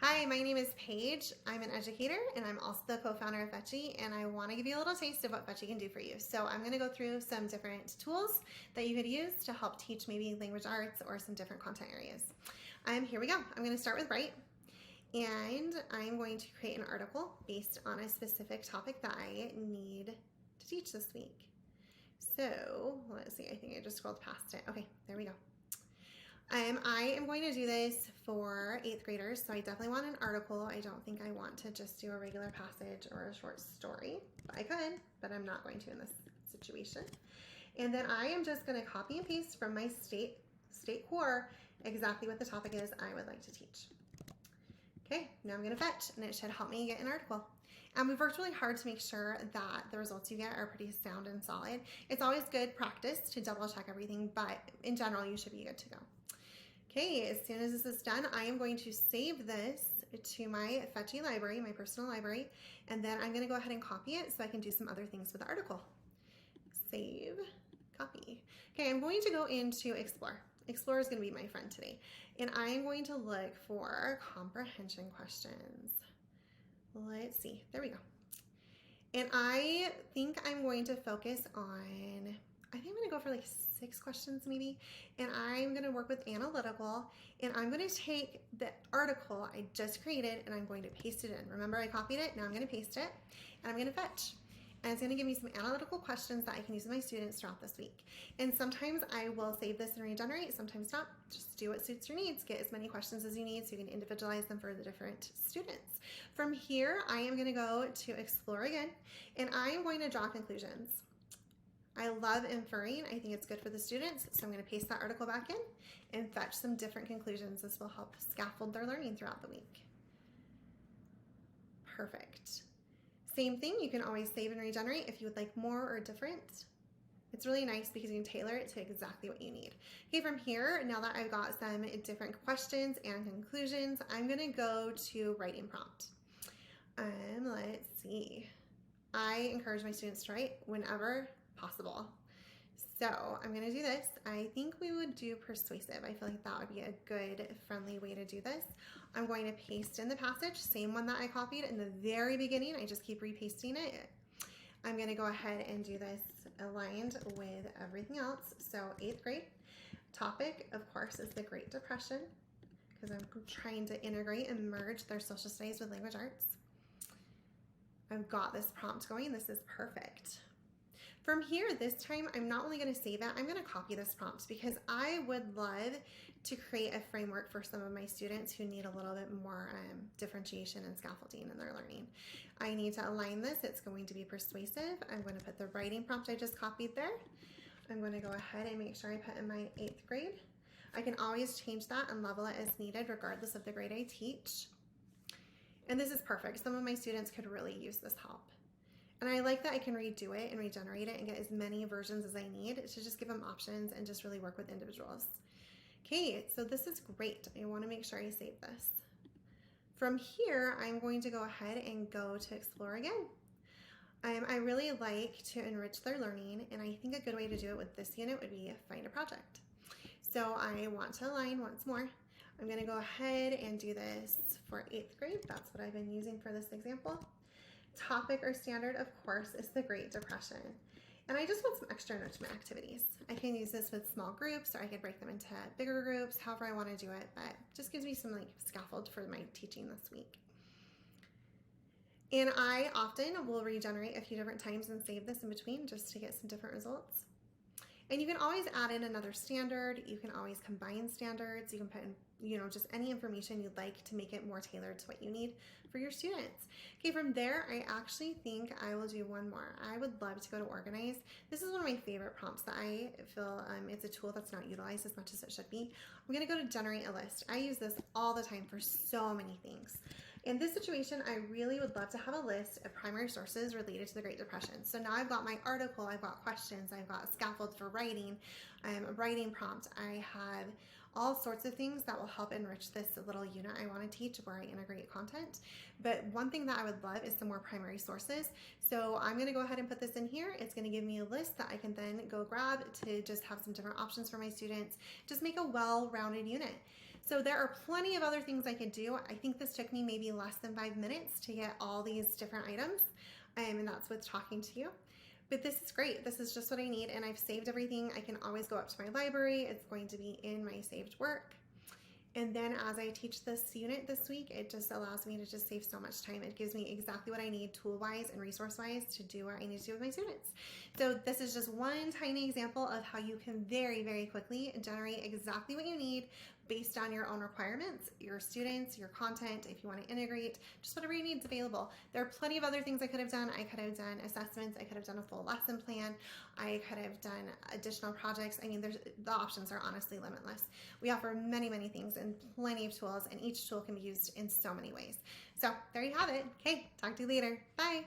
Hi, my name is Paige. I'm an educator and I'm also the co-founder of Fetchy, and I want to give you a little taste of what Fetchy can do for you. So I'm going to go through some different tools that you could use to help teach maybe language arts or some different content areas. Here we go. I'm going to start with write, and I'm going to create an article based on a specific topic that I need to teach this week. So let's see, I think I just scrolled past it. Okay, there we go. I am going to do this for 8th graders, so I definitely want an article. I don't think I want to just do a regular passage or a short story. I could, but I'm not going to in this situation. And then I am just going to copy and paste from my state core exactly what the topic is I would like to teach. Okay, now I'm going to fetch, and it should help me get an article. And we've worked really hard to make sure that the results you get are pretty sound and solid. It's always good practice to double check everything, but in general, you should be good to go. Okay, as soon as this is done, I am going to save this to my Fetchy library, my personal library, and then I'm going to go ahead and copy it so I can do some other things with the article. Save, copy. Okay, I'm going to go into Explore. Explore is going to be my friend today, and I am going to look for comprehension questions. Let's see, there we go. And I think I'm going to focus on, I think I'm going to go for like 6 questions maybe, and I'm going to work with analytical, and I'm going to take the article I just created and I'm going to paste it in. Remember, I copied it, now I'm going to paste it, and I'm going to fetch. And it's going to give me some analytical questions that I can use with my students throughout this week. And sometimes I will save this and regenerate, sometimes not. Just do what suits your needs. Get as many questions as you need so you can individualize them for the different students. From here, I am going to go to Explore again, and I am going to draw conclusions. I love inferring. I think it's good for the students, so I'm going to paste that article back in and fetch some different conclusions. This will help scaffold their learning throughout the week. Perfect. Same thing, you can always save and regenerate if you would like more or different. It's really nice because you can tailor it to exactly what you need. Okay, from here, now that I've got some different questions and conclusions, I'm going to go to writing prompt. Let's see. I encourage my students to write whenever possible. So I'm going to do this. I think we would do persuasive. I feel like that would be a good, friendly way to do this. I'm going to paste in the passage, same one that I copied in the very beginning. I just keep repasting it. I'm going to go ahead and do this aligned with everything else. So 8th grade topic, of course, is the Great Depression, because I'm trying to integrate and merge their social studies with language arts. I've got this prompt going. This is perfect. From here, this time, I'm not only going to save it, I'm going to copy this prompt because I would love to create a framework for some of my students who need a little bit more differentiation and scaffolding in their learning. I need to align this. It's going to be persuasive. I'm going to put the writing prompt I just copied there. I'm going to go ahead and make sure I put in my 8th grade. I can always change that and level it as needed regardless of the grade I teach. And this is perfect. Some of my students could really use this help. And I like that I can redo it and regenerate it and get as many versions as I need to just give them options and just really work with individuals. Okay, so this is great. I want to make sure I save this. From here, I'm going to go ahead and go to Explore again. I really like to enrich their learning, and I think a good way to do it with this unit would be find a project. So I want to align once more. I'm going to go ahead and do this for 8th grade. That's what I've been using for this example. Topic or standard, of course, is the Great Depression. And I just want some extra enrichment activities. I can use this with small groups, or I could break them into bigger groups, however I want to do it, but just gives me some like scaffold for my teaching this week. And I often will regenerate a few different times and save this in between just to get some different results. And you can always add in another standard. You can always combine standards. You can put in, just any information you'd like to make it more tailored to what you need for your students. Okay, from there, I actually think I will do one more. I would love to go to Organize. This is one of my favorite prompts that I feel it's a tool that's not utilized as much as it should be. I'm gonna go to Generate a List. I use this all the time for so many things. In this situation, I really would love to have a list of primary sources related to the Great Depression. So now I've got my article, I've got questions, I've got scaffold for writing, a writing prompt, I have all sorts of things that will help enrich this little unit I want to teach where I integrate content. But one thing that I would love is some more primary sources. So I'm going to go ahead and put this in here. It's going to give me a list that I can then go grab to just have some different options for my students. Just make a well-rounded unit. So there are plenty of other things I could do. I think this took me maybe less than 5 minutes to get all these different items, and that's with talking to you. But this is great. This is just what I need, and I've saved everything. I can always go up to my library. It's going to be in my saved work. And then as I teach this unit this week, it just allows me to just save so much time. It gives me exactly what I need tool-wise and resource-wise to do what I need to do with my students. So this is just one tiny example of how you can very, very quickly generate exactly what you need based on your own requirements, your students, your content, if you want to integrate, just whatever you need is available. There are plenty of other things I could have done. I could have done assessments. I could have done a full lesson plan. I could have done additional projects. I mean, the options are honestly limitless. We offer many, many things and plenty of tools, and each tool can be used in so many ways. So there you have it. Okay, talk to you later. Bye.